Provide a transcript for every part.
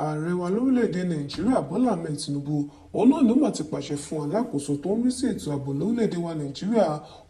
Ààrẹ wa lórílẹ̀‐èdè Nàìjíríà Bọ́lá Ahmed Tinubu òun náà ló mà ti pàṣẹ fún alákòóso tó ń rí sí ètò ààbò lórílẹ̀‐èdè wa Nàìjíríà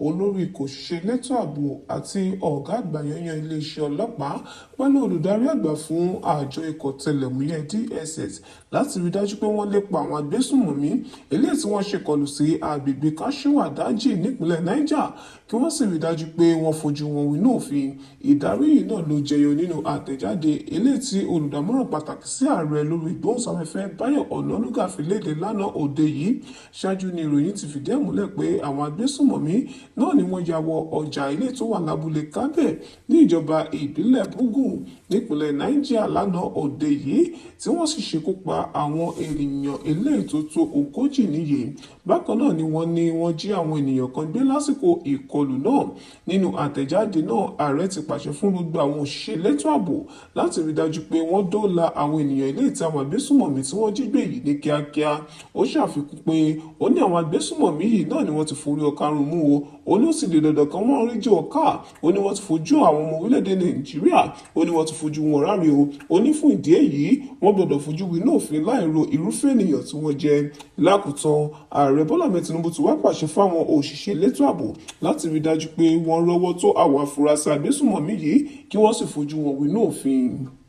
olórí kòṣìṣẹ́ elétò ààbò àti ọ̀gá àgbà yanyan iléeṣẹ́ ọlọ́pàá pẹ̀lú olùdarí àgbà fún àjọ ikọ̀ tẹlẹ̀múyẹ́ DSS láti rí dájú pé wọ́n lépa àwọn agbésùnmọ̀mí eléyìí tí wọ́n ṣèkọlù sí agbègbè Kashiwa-Daji nípínlẹ̀ Niger kí wọ́n sì rí dájú pé wọ́n fojú wọn wínú òfin. Ìdarí yìí náà ló jẹyọ nínú àtẹ̀jáde eléyìí tí olùdámọ̀ràn pàtàkì sí ààrẹ lórí ìgbóhùnsáfẹ́fẹ́ Báyọ̀ Ọ̀nànúgà fi léde lánàá òde yìí. Ṣáájú ni ìròyìn ti fìdí ẹ̀ múlẹ̀ pé àwọn agbésùnmọ̀mí náà ni wọ́n ya wọ ọjà ilé tó wà lábúlé Kábẹ̀ ní ìjọba ìbílẹ̀ Búgùn nípínlẹ̀ Niger lánàá òde yìí tí wọ́n sì ṣekú pa àwọn ènìyàn eléyìí tó tó 40 níye. Bákan náà ni wọ́n jí àwọn ènìyàn kan gbé lásìkò ìkọlù náà. Nínú àtẹ̀jáde náà, ààrẹ ti pàṣẹ fún gbogbo àwọn òṣìṣẹ́ elétò ààbò láti rí dájú pé wọ́n dóòlà àwọn ènìyàn eléyìí tí àwọn agbésùnmọ̀mí tí wọ́n jí gbé yìí ní kíákíá. Ó ṣàfikún pé ó ní àwọn agbésùnmọ̀mí yìí náà ni wọ́n ti forí ọ̀karùn mú o. Ó ní ó sì lè dandan kan wọ́n rí jẹ́ ọ̀ká. Ó ní wọ́n ti fojú àwọn ọmọ orílẹ̀-èdè Nàìjíríà. Ó ní wọ́n ti fojú wọn ráre o. Ó ní fún ìdí èyí wọ́n gbọ́dọ̀ fojú winá òfin láìro irúfẹ́ ènìyàn tí wọ́n jẹ́. Lákòótán, ààrẹ Bọ́lá Ahmed Tinubu ti wá pàṣẹ fáwọn òṣìṣẹ́ elétò ààbò láti rí dájú pé wọ́n rọ́wọ́ tó àwọn afurasí agbésùnmọ̀mí yìí kí wọ́n sì fojú wọn winá òfin.